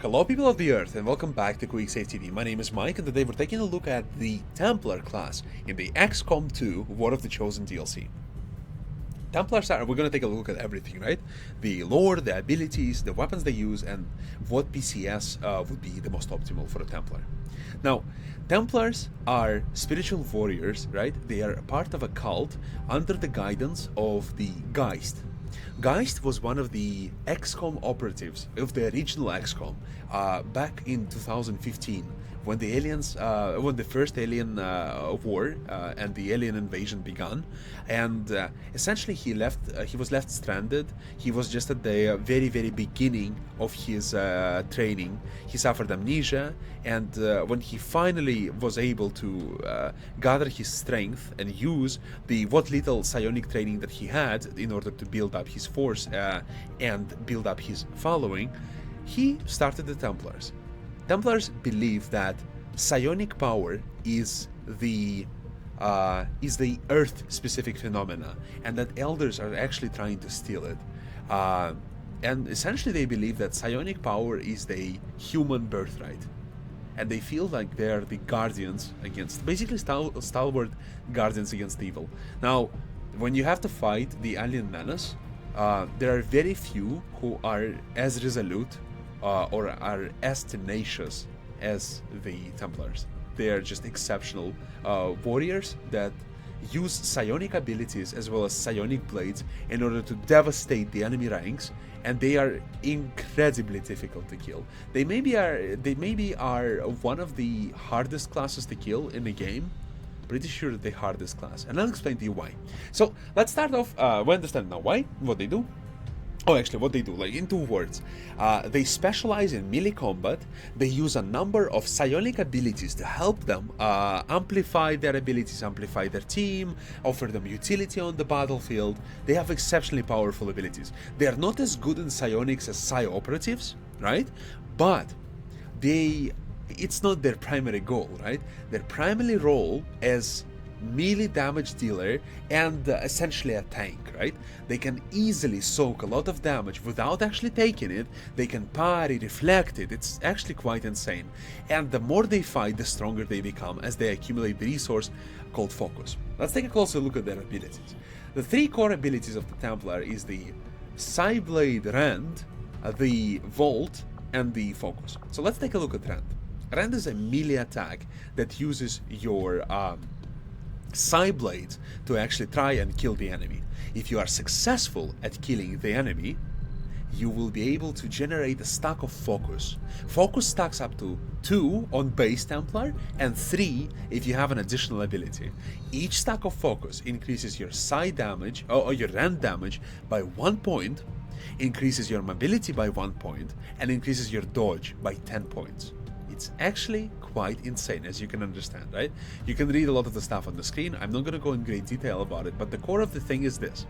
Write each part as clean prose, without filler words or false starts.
Hello people of the earth and welcome back to QuickSaveTV. My name is Mike and today we're taking a look at the Templar class in the XCOM 2 War of the Chosen DLC. Templars we're going to take a look at everything, right? The lore, the abilities, the weapons they use, and what PCS would be the most optimal for a Templar. Now, Templars are spiritual warriors, right? They are a part of a cult under the guidance of the Geist. Geist was one of the XCOM operatives of the original XCOM back in 2015 when the aliens, when the first alien war and the alien invasion began, and essentially he was left stranded. He was just at the very beginning of his training. He suffered amnesia, and when he finally was able to gather his strength and use what little psionic training that he had in order to build up his force and build up his following, he started the Templars. Templars believe that psionic power is the Earth-specific phenomena, and that elders are actually trying to steal it. And essentially, they believe that psionic power is the human birthright, and they feel like they are the guardians against, basically stalwart guardians against evil. Now, when you have to fight the alien menace, there are very few who are as resolute or are as tenacious as the Templars. They are just exceptional warriors that use psionic abilities as well as psionic blades in order to devastate the enemy ranks, and they are incredibly difficult to kill. They maybe are one of the hardest classes to kill in the game. Pretty sure the hardest class, and I'll explain to you why. So let's start off. We understand now why, what they do. Oh, actually, what they do, like in 2 words. They specialize in melee combat. They use a number of psionic abilities to help them amplify their abilities, amplify their team, offer them utility on the battlefield. They have exceptionally powerful abilities. They are not as good in psionics as psi operatives, right? But it's not their primary goal, right? Their primary role as melee damage dealer and essentially a tank, right? They can easily soak a lot of damage without actually taking it. They can parry, reflect it. It's actually quite insane. And the more they fight, the stronger they become as they accumulate the resource called focus. Let's take a closer look at their abilities. The 3 core abilities of the Templar is the Psyblade Rend, the Volt, and the Focus. So let's take a look at Rend. Rend is a melee attack that uses your Psyblades to actually try and kill the enemy. If you are successful at killing the enemy, you will be able to generate a stack of focus. Focus stacks up to 2 on base Templar and 3 if you have an additional ability. Each stack of focus increases your psi damage or your rend damage by 1 point, increases your mobility by 1 point, and increases your dodge by 10 points. It's actually quite insane, as you can understand, right? You can read a lot of the stuff on the screen. I'm not going to go in great detail about it, but the core of the thing is this.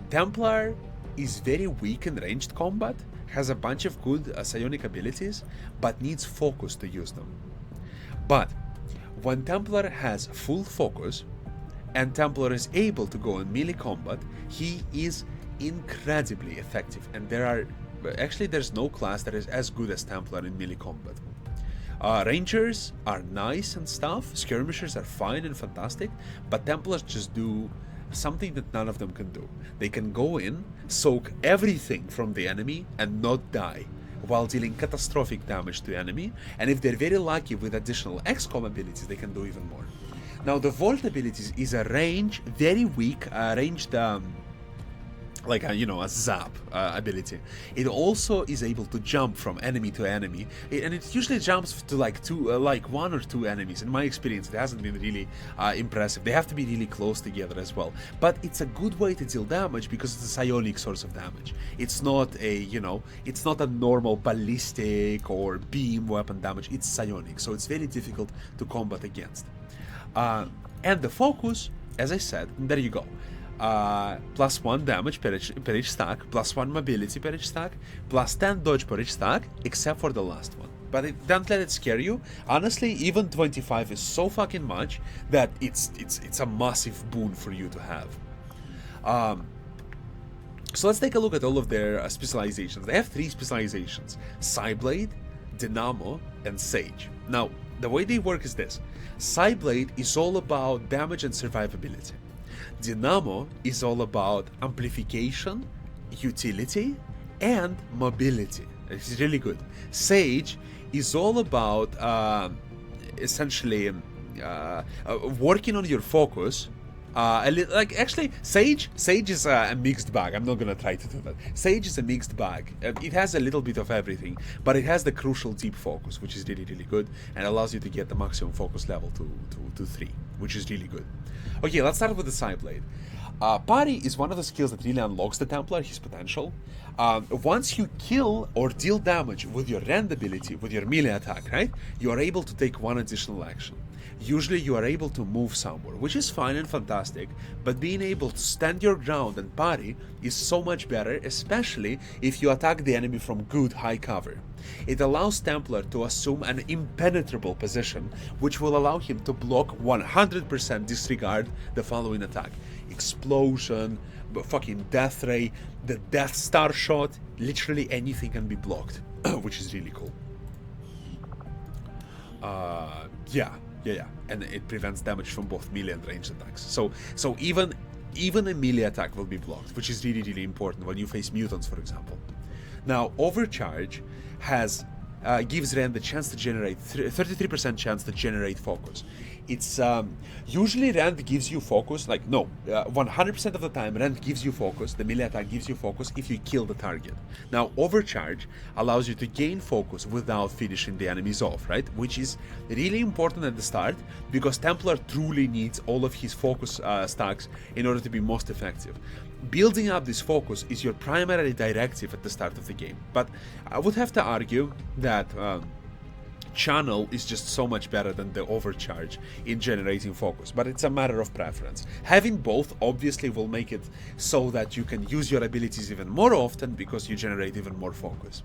Templar is very weak in ranged combat, has a bunch of good psionic abilities, but needs focus to use them. But when Templar has full focus, and Templar is able to go in melee combat, he is incredibly effective, and there's no class that is as good as Templar in melee combat. Rangers are nice and stuff, skirmishers are fine and fantastic, but Templars just do something that none of them can do. They can go in, soak everything from the enemy and not die, while dealing catastrophic damage to the enemy, and if they're very lucky with additional XCOM abilities, they can do even more. Now the Volt abilities is a very weak ranged like a zap ability. It also is able to jump from enemy to enemy, and it usually jumps to like 1 or 2 enemies. In my experience, it hasn't been really impressive. They have to be really close together as well. But it's a good way to deal damage because it's a psionic source of damage. It's not it's not a normal ballistic or beam weapon damage. It's psionic, so it's very difficult to combat against. And the focus, as I said, there you go. Plus 1 damage per each stack, plus 1 mobility per each stack, plus 10 dodge per each stack, except for the last one. But don't let it scare you. Honestly, even 25 is so fucking much that it's a massive boon for you to have. So let's take a look at all of their specializations. They have 3 specializations: Psyblade, Dynamo, and Sage. Now, the way they work is this. Psyblade is all about damage and survivability. Dynamo is all about amplification, utility, and mobility. It's really good. Sage is all about essentially working on your focus. Actually, Sage is a mixed bag. I'm not gonna try to do that. Sage is a mixed bag. It has a little bit of everything, but it has the crucial deep focus, which is really, really good, and allows you to get the maximum focus level to 3, which is really good. Okay, let's start with the Psyblade. Parry is one of the skills that really unlocks the Templar, his potential. Once you kill or deal damage with your rend ability, with your melee attack, right, you are able to take one additional action. Usually you are able to move somewhere, which is fine and fantastic, but being able to stand your ground and parry is so much better, especially if you attack the enemy from good high cover. It allows Templar to assume an impenetrable position, which will allow him to block 100% disregard the following attack. Explosion, fucking death ray, the Death Star shot, literally anything can be blocked, which is really cool. Yeah, and it prevents damage from both melee and ranged attacks. So even a melee attack will be blocked, which is really, really important when you face mutants, for example. Now, Overcharge gives Ren the chance to generate 33% chance to generate focus. It's usually Rend gives you focus, 100% of the time Rend gives you focus, the melee attack gives you focus if you kill the target. Now, Overcharge allows you to gain focus without finishing the enemies off, right? Which is really important at the start, because Templar truly needs all of his focus stacks in order to be most effective. Building up this focus is your primary directive at the start of the game, but I would have to argue that Channel is just so much better than the Overcharge in generating focus, but it's a matter of preference. Having both obviously will make it so that you can use your abilities even more often because you generate even more focus.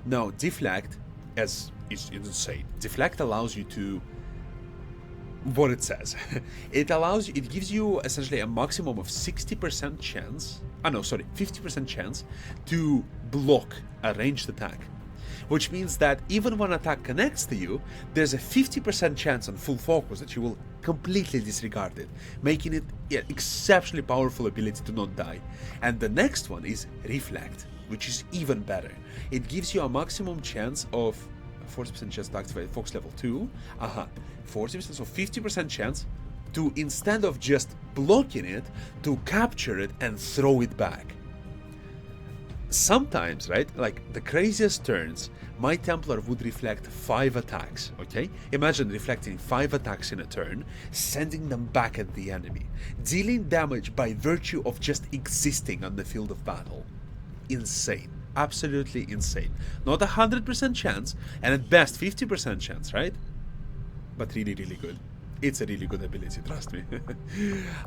Now, Deflect, as is insane. Deflect allows you to what it says. It gives you essentially a maximum of 50% chance to block a ranged attack. Which means that even when an attack connects to you, there's a 50% chance on full focus that you will completely disregard it, making it an exceptionally powerful ability to not die. And the next one is Reflect, which is even better. It gives you a maximum chance of 40% chance to activate focus level 2. 40%, so 50% chance to, instead of just blocking it, to capture it and throw it back. Sometimes, right, like the craziest turns, my Templar would reflect 5 attacks, okay? Imagine reflecting 5 attacks in a turn, sending them back at the enemy, dealing damage by virtue of just existing on the field of battle. Insane. Absolutely insane. Not 100% chance, and at best 50% chance, right? But really, really good. It's a really good ability, trust me.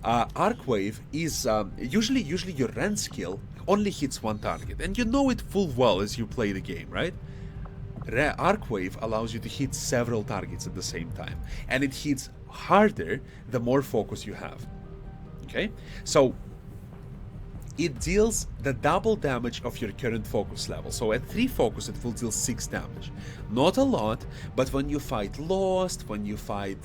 Arc Wave is usually your rend skill only hits one target, and you know it full well as you play the game, right? Arc Wave allows you to hit several targets at the same time, and it hits harder the more focus you have. Okay, so it deals the double damage of your current focus level. So at 3 focus, it will deal 6 damage. Not a lot, but when you fight Lost, when you fight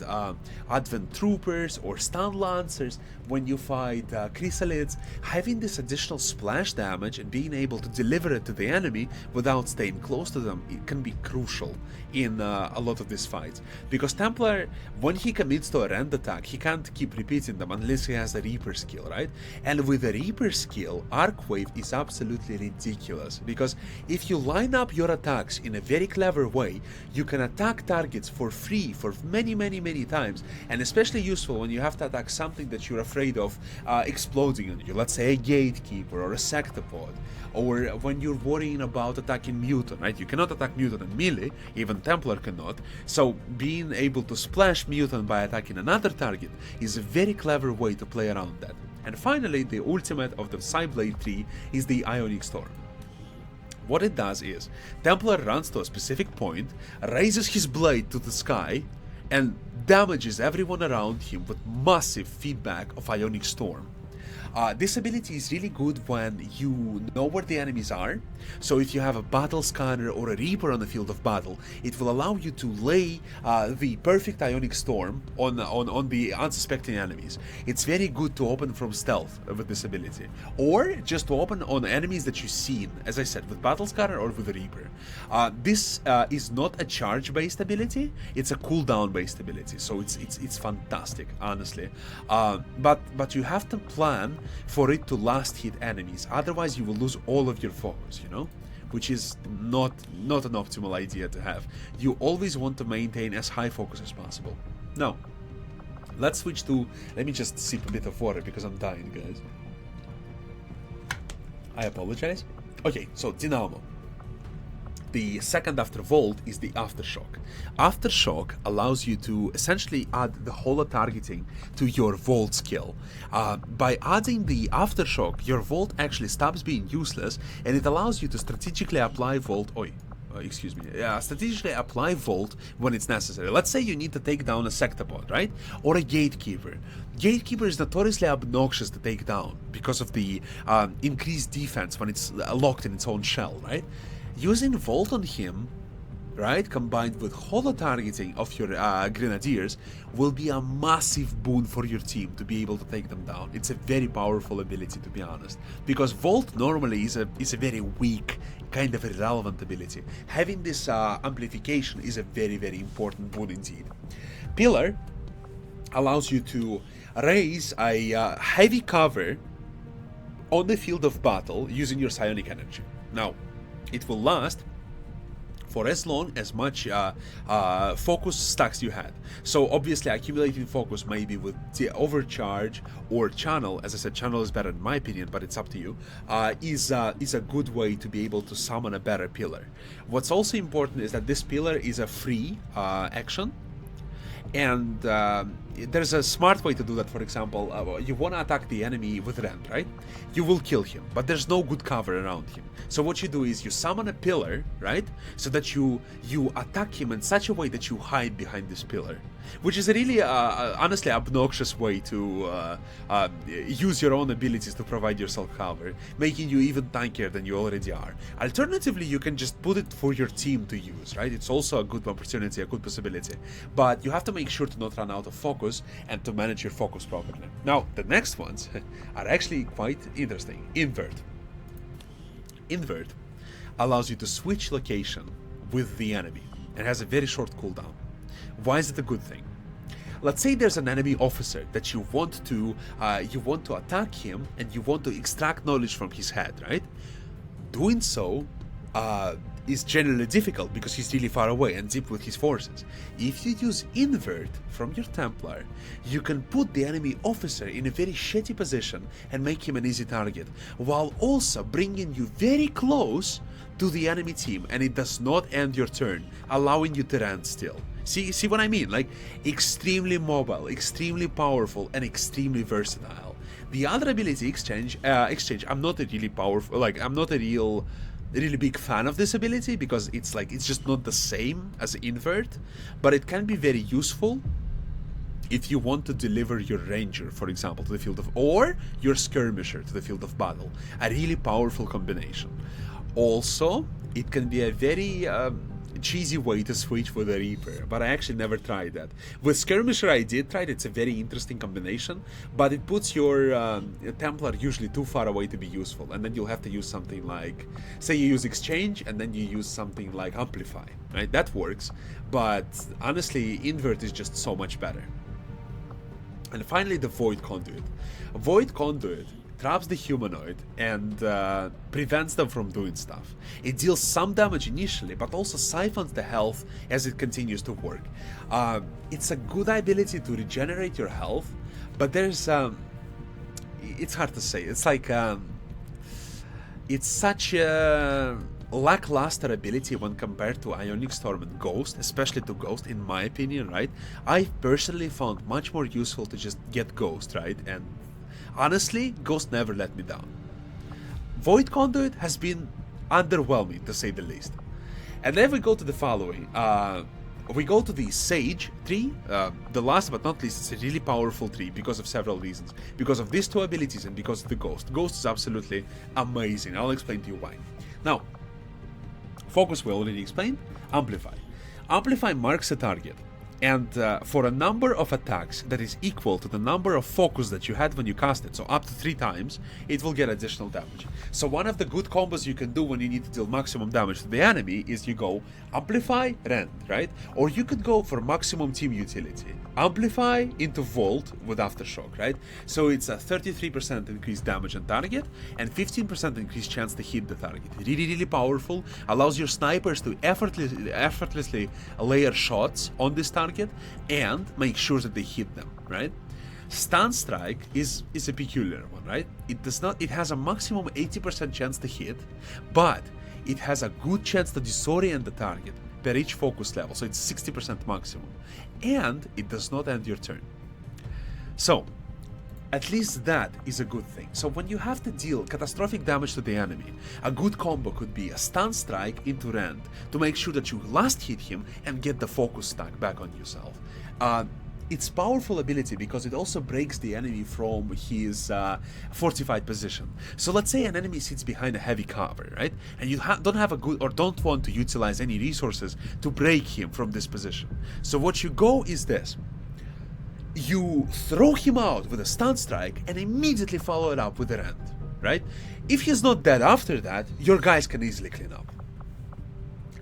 Advent Troopers or Stun Lancers, when you fight Chrysalids, having this additional splash damage and being able to deliver it to the enemy without staying close to them, it can be crucial in a lot of these fights. Because Templar, when he commits to a rend attack, he can't keep repeating them unless he has a Reaper skill, right? And with a Reaper skill, Arc Wave is absolutely ridiculous, because if you line up your attacks in a very clever way, you can attack targets for free for many times, and especially useful when you have to attack something that you're afraid of exploding on you, let's say a Gatekeeper or a Sectopod, or when you're worrying about attacking Mutant, right? You cannot attack Mutant in melee, even Templar cannot, so being able to splash Mutant by attacking another target is a very clever way to play around that. And finally, the ultimate of the Psyblade 3 is the Ionic Storm. What it does is, Templar runs to a specific point, raises his blade to the sky, and damages everyone around him with massive feedback of Ionic Storm. This ability is really good when you know where the enemies are. So if you have a battle scanner or a reaper on the field of battle, it will allow you to lay the perfect ionic storm on the unsuspecting enemies. It's very good to open from stealth with this ability, or just to open on enemies that you've seen, as I said, with battle scanner or with a reaper. This is not a charge based ability, it's a cooldown based ability, so it's fantastic, honestly. But you have to plan for it to last hit enemies, otherwise you will lose all of your focus, you know, which is not an optimal idea to have. You always want to maintain as high focus as possible. Now let's switch to, let me just sip a bit of water because I'm dying, guys. I apologize. Okay, so Dynamo. The second after Volt is the Aftershock. Aftershock allows you to essentially add the holo targeting to your Volt skill. By adding the Aftershock, your Volt actually stops being useless, and it allows you to strategically apply Volt. Strategically apply Volt when it's necessary. Let's say you need to take down a Sectopod, right? Or a Gatekeeper. Gatekeeper is notoriously obnoxious to take down because of the increased defense when it's locked in its own shell, right? Using Volt on him, right, combined with holo targeting of your Grenadiers, will be a massive boon for your team to be able to take them down. It's a very powerful ability, to be honest, because Volt normally is a very weak, kind of irrelevant ability. Having this amplification is a very, very important boon indeed. Pillar allows you to raise a heavy cover on the field of battle using your psionic energy. Now, it will last for as long as much focus stacks you had. So obviously accumulating focus maybe with the overcharge or channel, as I said, channel is better in my opinion, but it's up to you, is a good way to be able to summon a better pillar. What's also important is that this pillar is a free action, and there's a smart way to do that. For example, you want to attack the enemy with Rend, right? You will kill him, but there's no good cover around him. So what you do is you summon a pillar, right? So that you attack him in such a way that you hide behind this pillar, which is a really honestly obnoxious way to use your own abilities to provide yourself cover, making you even tankier than you already are. Alternatively, you can just put it for your team to use, right? It's also a good opportunity, a good possibility, but you have to make sure to not run out of focus and to manage your focus properly. Now, the next ones are actually quite interesting. Invert. Invert allows you to switch location with the enemy and has a very short cooldown. Why is it a good thing? Let's say there's an enemy officer that you want to attack him and you want to extract knowledge from his head, right? Doing so is generally difficult because he's really far away and deep with his forces. If you use Invert from your Templar, you can put the enemy officer in a very shitty position and make him an easy target, while also bringing you very close to the enemy team, and it does not end your turn, allowing you to run still. See what I mean? Like, extremely mobile, extremely powerful, and extremely versatile. The other ability, Exchange, I'm not a really powerful, like, I'm not a really big fan of this ability because it's just not the same as Invert, but it can be very useful if you want to deliver your ranger, for example, to the field of, or your skirmisher to the field of battle. A really powerful combination. Also, it can be a very cheesy way to switch with a Reaper, but I actually never tried that. With Skirmisher I did try it, it's a very interesting combination, but it puts your Templar usually too far away to be useful, and then you'll have to use something like, say you use Exchange and then you use something like Amplify, right? That works, but honestly Invert is just so much better. And finally, the Void Conduit. Void Conduit traps the humanoid and prevents them from doing stuff. It deals some damage initially, but also siphons the health as it continues to work. It's a good ability to regenerate your health, but there's it's hard to say. It's like it's such a lackluster ability when compared to Ionic Storm and Ghost, especially to Ghost, in my opinion, right? I personally found much more useful to just get Ghost, right? And honestly, Ghost never let me down. Void Conduit has been underwhelming, to say the least. And then we go to the following. We go to the Sage tree. The last but not least, it's a really powerful tree because of several reasons. Because of these two abilities and because of the Ghost. Ghost is absolutely amazing. I'll explain to you why. Now, Focus we already explained. Amplify. Amplify marks a target, and for a number of attacks that is equal to the number of focus that you had when you cast it, so up to 3 times, it will get additional damage. So one of the good combos you can do when you need to deal maximum damage to the enemy is you go Amplify, Rend, right? Or you could go for maximum team utility. Amplify into Volt with Aftershock, right? So it's a 33% increased damage on target and 15% increased chance to hit the target. Really, really powerful. Allows your snipers to effortlessly layer shots on this target and make sure that they hit them, right? Stun Strike is a peculiar one, right? It has a maximum 80% chance to hit, but it has a good chance to disorient the target per each focus level, so it's 60% maximum, and it does not end your turn. So at least that is a good thing. So when you have to deal catastrophic damage to the enemy, a good combo could be a Stun Strike into Rend to make sure that you last hit him and get the focus stack back on yourself. It's powerful ability because it also breaks the enemy from his fortified position. So let's say an enemy sits behind a heavy cover, right? And you don't have a good, or don't want to utilize any resources to break him from this position. So what you go is this. You throw him out with a Stun Strike and immediately follow it up with a Rend, right? If he's not dead after that, your guys can easily clean up.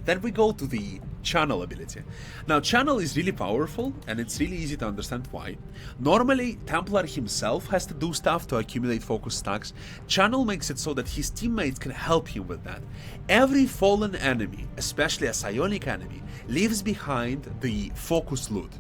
Then we go to the Channel ability. Now, Channel is really powerful, and it's really easy to understand why. Normally, Templar himself has to do stuff to accumulate focus stacks. Channel makes it so that his teammates can help him with that. Every fallen enemy, especially a psionic enemy, leaves behind the focus loot,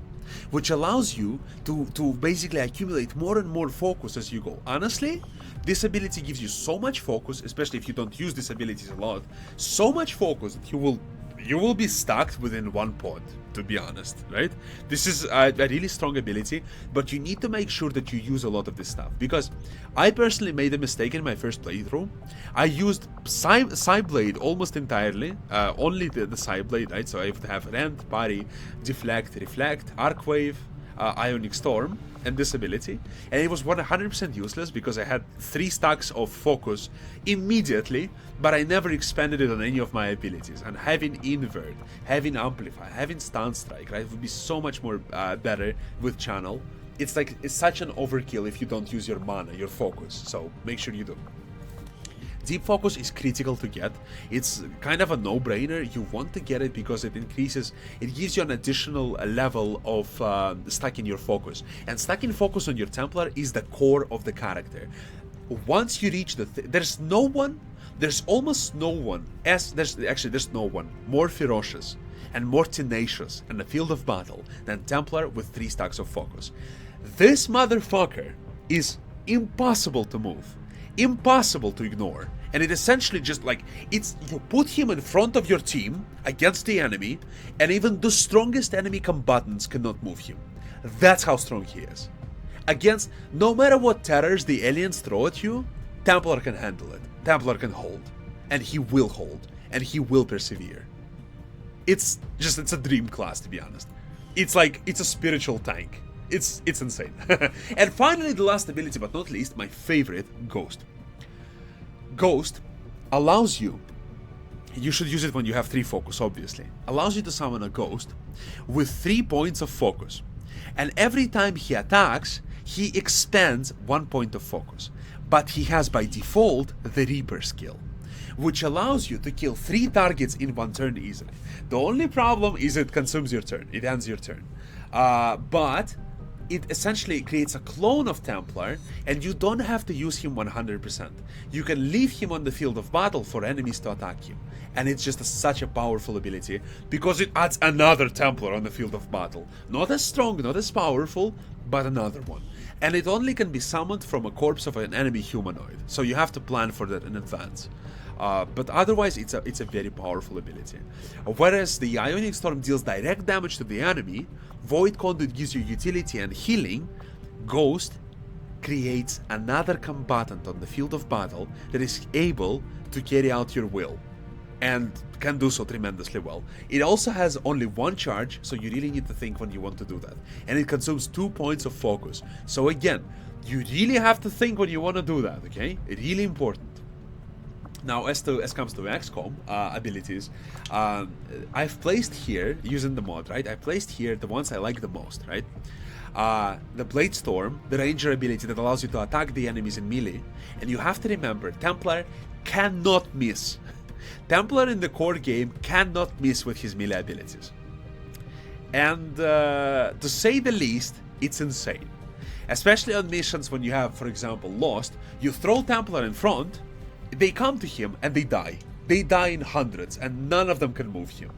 which allows you to basically accumulate more and more focus as you go. Honestly, this ability gives you so much focus, especially if you don't use these abilities a lot, so much focus that you will be stuck within one pod, to be honest, right? This is a really strong ability, but you need to make sure that you use a lot of this stuff, because I personally made a mistake in my first playthrough. I used Psyblade almost entirely, only the Psyblade, right? So I would have Rend, Parry, Deflect, Reflect, Arcwave, Ionic Storm, and this ability, and it was 100% useless because I had 3 stacks of focus immediately, but I never expanded it on any of my abilities. And having Invert, having Amplify, having Stun Strike, right, would be so much more better with Channel. It's such an overkill if you don't use your mana, your focus, so make sure you do. Deep Focus is critical to get. It's kind of a no-brainer. You want to get it because it gives you an additional level of stacking your focus. And stacking focus on your Templar is the core of the character. Once you reach there's almost no one, there's no one more ferocious and more tenacious in the field of battle than Templar with 3 stacks of focus. This motherfucker is impossible to move, impossible to ignore, and it essentially just you put him in front of your team against the enemy, and even the strongest enemy combatants cannot move him. That's how strong he is. Against no matter what terrors the aliens throw at you, Templar can handle it. Templar can hold, and he will hold, and he will persevere. It's a dream class, to be honest. It's a spiritual tank. It's insane. And finally, the last ability, but not least, my favorite, Ghost. Ghost allows you should use it when you have 3 focus, obviously. Allows you to summon a Ghost with 3 points of focus. And every time he attacks, he expands 1 point of focus. But he has by default the Reaper skill, which allows you to kill 3 targets in 1 turn easily. The only problem is it consumes your turn. It ends your turn. But it essentially creates a clone of Templar, and you don't have to use him 100%. You can leave him on the field of battle for enemies to attack him. And it's just such a powerful ability, because it adds another Templar on the field of battle. Not as strong, not as powerful, but another one. And it only can be summoned from a corpse of an enemy humanoid, so you have to plan for that in advance. But otherwise, it's a very powerful ability. Whereas the Ionic Storm deals direct damage to the enemy, Void Conduit gives you utility and healing, Ghost creates another combatant on the field of battle that is able to carry out your will. and can do so tremendously well. It also has only one charge, so you really need to think when you want to do that. And it consumes 2 points of focus. So again, you really have to think when you want to do that, okay? Really important. Now, as comes to XCOM abilities, I've placed here, using the mod, right? I placed here the ones I like the most, right? The Blade Storm, the Ranger ability that allows you to attack the enemies in melee. And you have to remember, Templar cannot miss. Templar in the core game cannot miss with his melee abilities. And to say the least, it's insane. Especially on missions when you have, for example, Lost, you throw Templar in front, they come to him and they die. They die in hundreds and none of them can move him.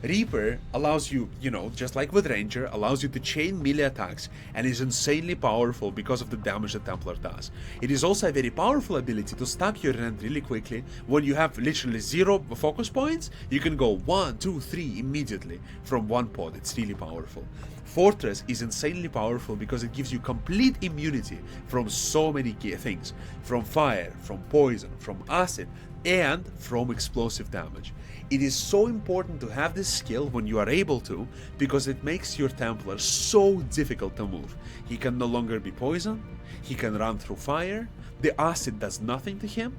Reaper allows you, just like with Ranger, allows you to chain melee attacks and is insanely powerful because of the damage that Templar does. It is also a very powerful ability to stack your rend really quickly. When you have literally 0 focus points, you can go 1, 2, 3 immediately from one pod. It's really powerful. Fortress is insanely powerful because it gives you complete immunity from so many things. From fire, from poison, from acid, and from explosive damage. It is so important to have this skill when you are able to, because it makes your Templar so difficult to move. He can no longer be poisoned, he can run through fire, the acid does nothing to him,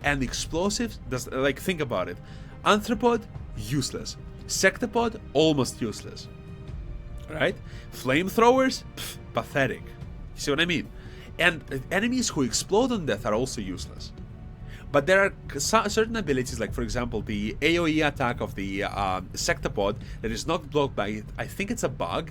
and explosives does, think about it. Anthropod, useless. Sectopod, almost useless. Right? Flamethrowers, pathetic. You see what I mean? And enemies who explode on death are also useless. But there are certain abilities, like for example the AoE attack of the Sectopod that is not blocked by it. I think it's a bug,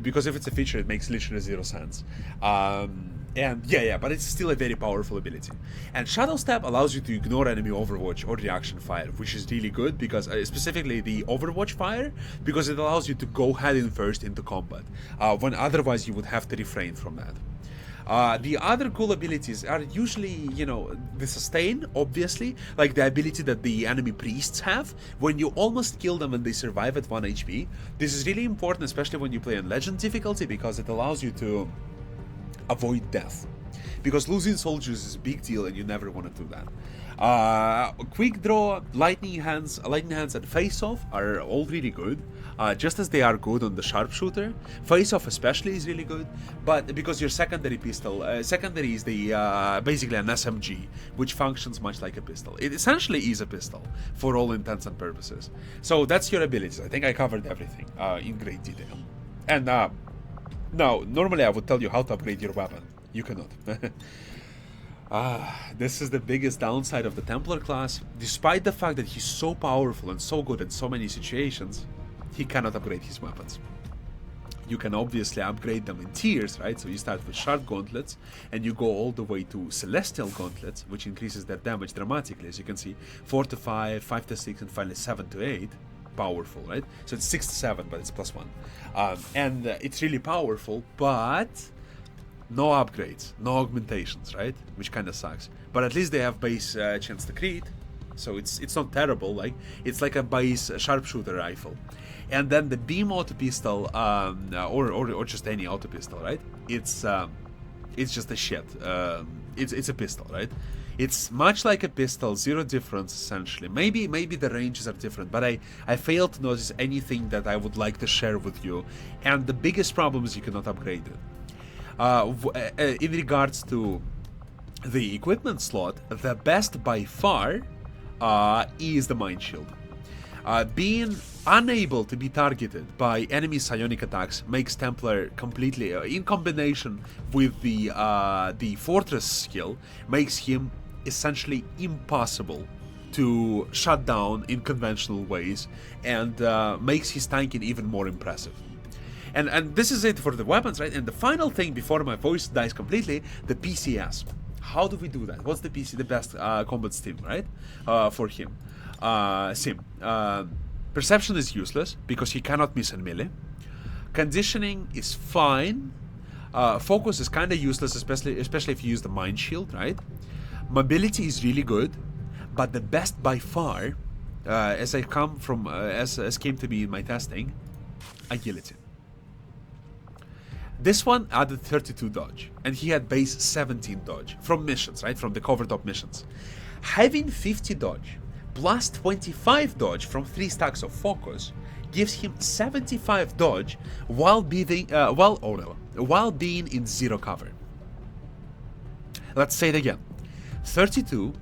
because if it's a feature it makes literally 0 sense. And but it's still a very powerful ability. And Shadow Step allows you to ignore enemy overwatch or reaction fire, which is really good, because specifically the overwatch fire, because it allows you to go head in first into combat, when otherwise you would have to refrain from that. The other cool abilities are usually, the sustain, obviously, like the ability that the enemy priests have when you almost kill them and they survive at 1 HP. This is really important, especially when you play on legend difficulty, because it allows you to avoid death. Because losing soldiers is a big deal and you never want to do that. Quick Draw, Lightning Hands, and Face Off are all really good. Just as they are good on the Sharpshooter. Face Off especially is really good, but because your secondary pistol, secondary is the basically an SMG, which functions much like a pistol. It essentially is a pistol for all intents and purposes. So that's your abilities. I think I covered everything in great detail. And now, normally I would tell you how to upgrade your weapon. You cannot. This is the biggest downside of the Templar class. Despite the fact that he's so powerful and so good in so many situations, he cannot upgrade his weapons. You can obviously upgrade them in tiers, right? So you start with Shard Gauntlets, and you go all the way to Celestial Gauntlets, which increases their damage dramatically, as you can see. 4 to 5, 5 to 6, and finally 7 to 8. Powerful, right? So it's 6 to 7, but it's +1. And it's really powerful, but no upgrades, no augmentations, right? Which kind of sucks. But at least they have base chance to crit, so it's not terrible. Like, it's like a base sharpshooter rifle. And then the beam auto pistol, or just any auto pistol, right? It's just a shit. It's a pistol, right? It's much like a pistol, 0 difference essentially. Maybe the ranges are different, but I failed to notice anything that I would like to share with you. And the biggest problem is you cannot upgrade it. In regards to the equipment slot, the best by far is the Mind Shield. Being unable to be targeted by enemy psionic attacks makes Templar completely, in combination with the Fortress skill, makes him essentially impossible to shut down in conventional ways, and makes his tanking even more impressive. And this is it for the weapons, right? And the final thing before my voice dies completely, the PCS. How do we do that? What's the best combat stim, right? For him. Perception is useless because he cannot miss in melee. Conditioning is fine. Focus is kind of useless, especially if you use the Mind Shield, right? Mobility is really good, but the best by far, as came to be in my testing, Agility. This one added 32 dodge, and he had base 17 dodge from missions, right? From the cover top missions. Having 50 dodge plus 25 dodge from 3 stacks of focus gives him 75 dodge while being in 0 cover. Let's say it again. 32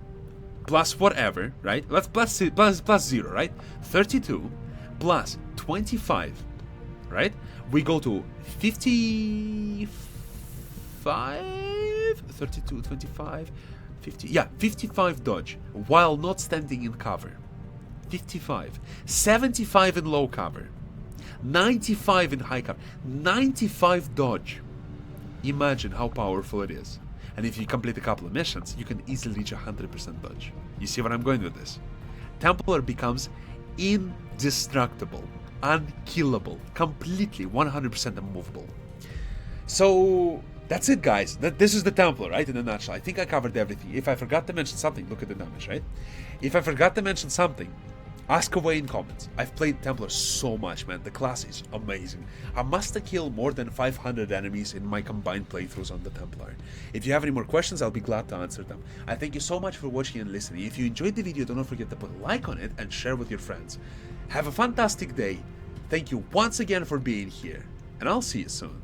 plus whatever, right? Let's plus 0, right? 32 plus 25, right? We go to 55, 32, 25, 50, yeah, 55 dodge while not standing in cover. 55, 75 in low cover, 95 in high cover, 95 dodge. Imagine how powerful it is. And if you complete a couple of missions, you can easily reach 100% dodge. You see what I'm going with this? Templar becomes indestructible, unkillable, completely 100% immovable. So that's it, guys. This is the Templar, right, in a nutshell. I think I covered everything. If I forgot to mention something, look at the damage, right? If I forgot to mention something, ask away in comments. I've played Templar so much, man. The class is amazing. I must have killed more than 500 enemies in my combined playthroughs on the Templar. If you have any more questions, I'll be glad to answer them. I thank you so much for watching and listening. If you enjoyed the video, don't forget to put a like on it and share with your friends. Have a fantastic day. Thank you once again for being here, and I'll see you soon.